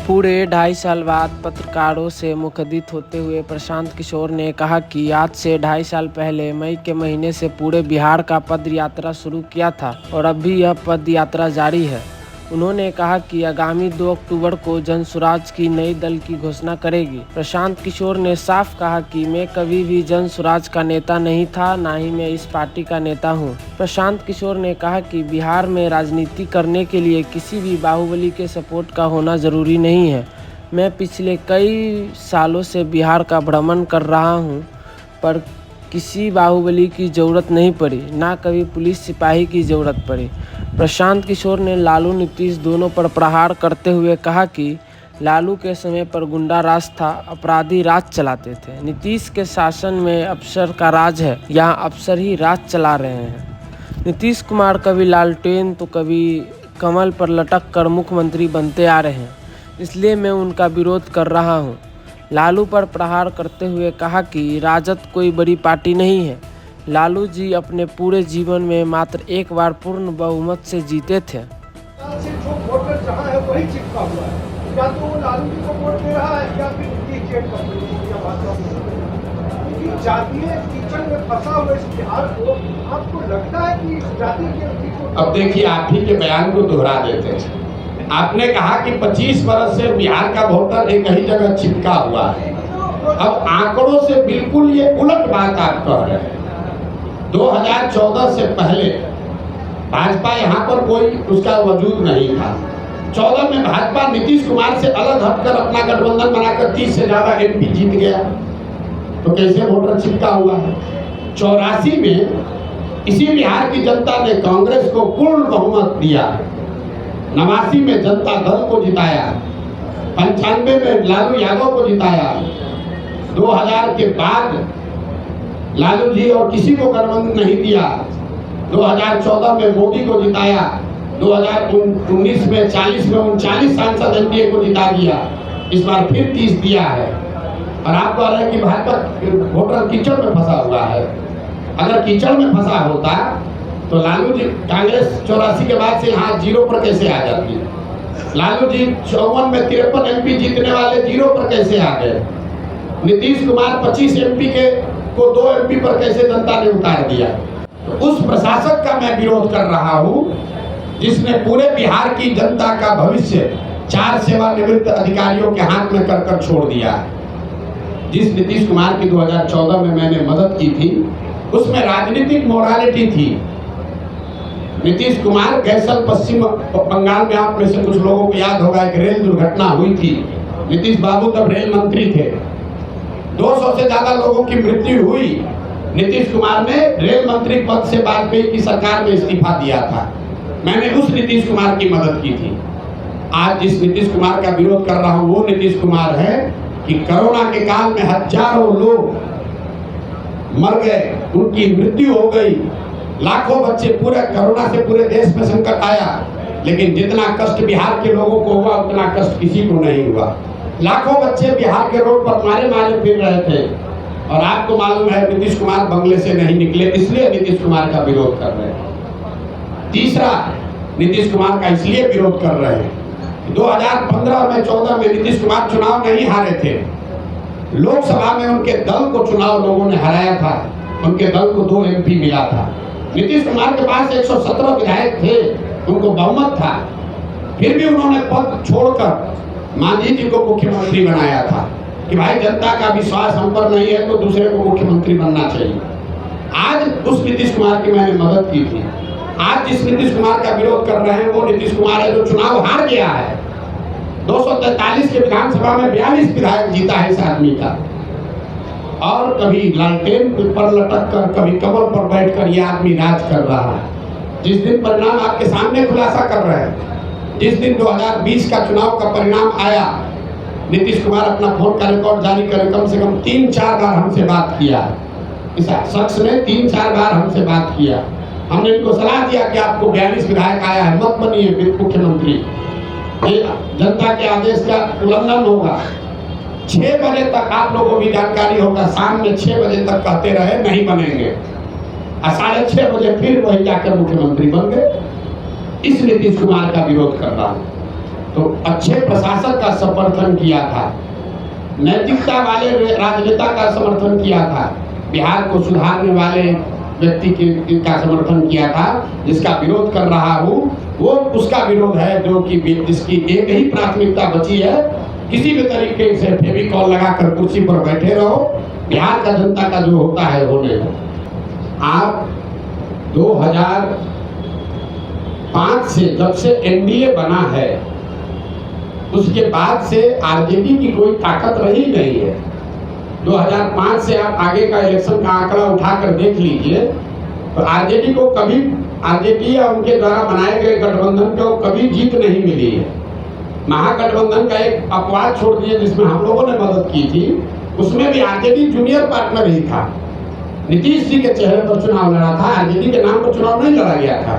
पूरे 2.5 साल बाद पत्रकारों से मुखबित होते हुए प्रशांत किशोर ने कहा कि आज से 2.5 साल पहले मई के महीने से पूरे बिहार का पद यात्रा शुरू किया था और अब भी यह पद यात्रा जारी है। उन्होंने कहा कि आगामी 2 अक्टूबर को जनसुराज की नई दल की घोषणा करेगी। प्रशांत किशोर ने साफ कहा कि मैं कभी भी जनसुराज का नेता नहीं था, ना ही मैं इस पार्टी का नेता हूं। प्रशांत किशोर ने कहा कि बिहार में राजनीति करने के लिए किसी भी बाहुबली के सपोर्ट का होना जरूरी नहीं है। मैं पिछले कई सालों से बिहार का भ्रमण कर रहा हूं, पर किसी बाहुबली की ज़रूरत नहीं पड़ी, ना कभी पुलिस सिपाही की ज़रूरत पड़ी। प्रशांत किशोर ने लालू नीतीश दोनों पर प्रहार करते हुए कहा कि लालू के समय पर गुंडा राज था, अपराधी राज चलाते थे। नीतीश के शासन में अफसर का राज है, यहाँ अफसर ही राज चला रहे हैं। नीतीश कुमार कभी लालटेन तो कभी कमल पर लटक कर मुख्यमंत्री बनते आ रहे हैं, इसलिए मैं उनका विरोध कर रहा हूँ। लालू पर प्रहार करते हुए कहा कि राजद कोई बड़ी पार्टी नहीं है। लालू जी अपने पूरे जीवन में मात्र एक बार पूर्ण बहुमत से जीते थे। जो वोटर जहाँ है वही चिपका हुआ है, या तो वो लालू जी को वोट दे रहा है या फिर जातीय कीचड़ में फंसा हुआ इस बिहार को आपको लगता है कि जाति के अब देखिए, आप ही के बयान को दोहरा देते हैं। आपने कहा कि 25 वर्ष से बिहार का वोटर एक ही जगह चिपका हुआ है। अब आंकड़ों से बिल्कुल ये उलट बात आप कह रहे हैं। 2014 से पहले भाजपा यहाँ पर कोई उसका वजूद नहीं था। 14 में भाजपा नीतीश कुमार से अलग हटकर अपना गठबंधन बनाकर 30 से ज्यादा MP जीत गया, तो कैसे वोटर चिपका हुआ है। 84 में इसी बिहार की जनता ने कांग्रेस को पूर्ण बहुमत दिया। 89 में जनता दल को जिताया, 95 में लालू यादव को जिताया, 2000 के बाद लालू जी और किसी को गठबंधन नहीं दिया, 2014 में मोदी को जिताया, 2019 में 40 में 39 सांसद NDA को जिता दिया, इस बार फिर 30 दिया है। और आप कह रहे हैं कि भाजपा वोटर कीचड़ में फंसा हुआ है। अगर कीचड़ में फंसा होता तो लालू जी कांग्रेस 84 के बाद से यहाँ 0 पर कैसे आ जाती? लालू जी 54 में 53 MP जीतने वाले 0 पर कैसे आ गए? नीतीश कुमार 25 MP को 2 MP पर कैसे जनता ने उतार दिया? तो उस प्रशासक का मैं विरोध कर रहा हूँ जिसने पूरे बिहार की जनता का भविष्य 4 सेवानिवृत्त अधिकारियों के हाथ में कर छोड़ दिया। जिस नीतीश कुमार की 2014 में मैंने मदद की थी, उसमें राजनीतिक मोरालिटी थी। नीतीश कुमार गैसल पश्चिम बंगाल में, आप में से कुछ लोगों को याद होगा, एक रेल दुर्घटना हुई थी। नीतीश बाबू तब रेल मंत्री थे, 200 से ज्यादा लोगों की मृत्यु हुई। नीतीश कुमार ने रेल मंत्री पद से वाजपेयी की सरकार में इस्तीफा दिया था। मैंने उस नीतीश कुमार की मदद की थी। आज जिस नीतीश कुमार का विरोध कर रहा हूँ वो नीतीश कुमार है कि कोरोना के काल में हजारों लोग मर गए, उनकी मृत्यु हो गई, लाखों बच्चे, पूरे कोरोना से पूरे देश में संकट आया, लेकिन जितना कष्ट बिहार के लोगों को हुआ उतना कष्ट किसी को नहीं हुआ। लाखों बच्चे बिहार के रोड पर मारे फिर रहे थे, और आपको मालूम है नीतीश कुमार बंगले से नहीं निकले, इसलिए नीतीश कुमार का विरोध कर रहे हैं। तीसरा, नीतीश कुमार का इसलिए विरोध कर रहे हैं, 2015 में 14 में नीतीश कुमार चुनाव नहीं हारे थे। लोकसभा में उनके दल को चुनाव लोगों ने हराया था, उनके दल को 2 MP मिला था। नीतीश कुमार के पास 117 विधायक थे, उनको बहुमत था, फिर भी उन्होंने पद छोड़कर मांझी जी को मुख्यमंत्री बनाया था कि भाई जनता का विश्वास हम पर नहीं है तो दूसरे को मुख्यमंत्री बनना चाहिए। आज उस नीतीश कुमार की मैंने मदद की थी। आज जिस नीतीश कुमार का विरोध कर रहे हैं वो नीतीश कुमार है जो चुनाव हार गया है। 243 के विधानसभा में 42 विधायक जीता है इस आदमी का, और कभी लालटेन पर लटक कर, कभी कमल पर बैठकर ये आदमी राज कर रहा है। जिस दिन परिणाम आपके सामने खुलासा कर रहे हैं, जिस दिन 2020 का चुनाव का परिणाम आया, नीतीश कुमार अपना फोन का रिकॉर्ड जारी करे, कम से कम 3-4 बार हमसे बात किया। इस शख्स ने 3-4 बार हमसे बात किया। हमने इनको सलाह दिया कि आपको 42 विधायक आया है, मत बनिए मुख्यमंत्री, जनता के आदेश का उल्लंघन होगा। 6 बजे तक आप लोगों को भी जानकारी होगा, शाम में 6 बजे तक कहते रहे नहीं बनेंगे, और 6:30 बजे फिर वही जाकर मुख्यमंत्री बन गए। इस नीतीश कुमार का विरोध कर रहा हूँ। तो अच्छे प्रशासक का समर्थन किया था, नैतिकता वाले राजनेता का समर्थन किया था, बिहार को सुधारने वाले व्यक्ति का समर्थन किया था। जिसका विरोध कर रहा हूँ वो उसका विरोध है जो कि जिसकी एक ही प्राथमिकता बची है, किसी भी तरीके से फेविकॉल लगाकर कुर्सी पर बैठे रहो, बिहार का जनता का जो होता है होने दो। आप 2005 से जब से एनडीए बना है उसके बाद से आरजेडी की कोई ताकत रही नहीं है। 2005 से आप आगे का इलेक्शन का आंकड़ा उठाकर देख लीजिए तो आरजेडी को कभी, आरजेडी या उनके द्वारा बनाए गए गठबंधन को कभी जीत नहीं मिली है। महागठबंधन का एक अपवाद छोड़ दिए जिसमें हम लोगों ने मदद की थी, उसमें भी आरजेडी जूनियर पार्टनर ही था। नीतीश जी के चेहरे पर चुनाव लड़ा था, आरजेडी के नाम पर चुनाव नहीं लड़ा गया था।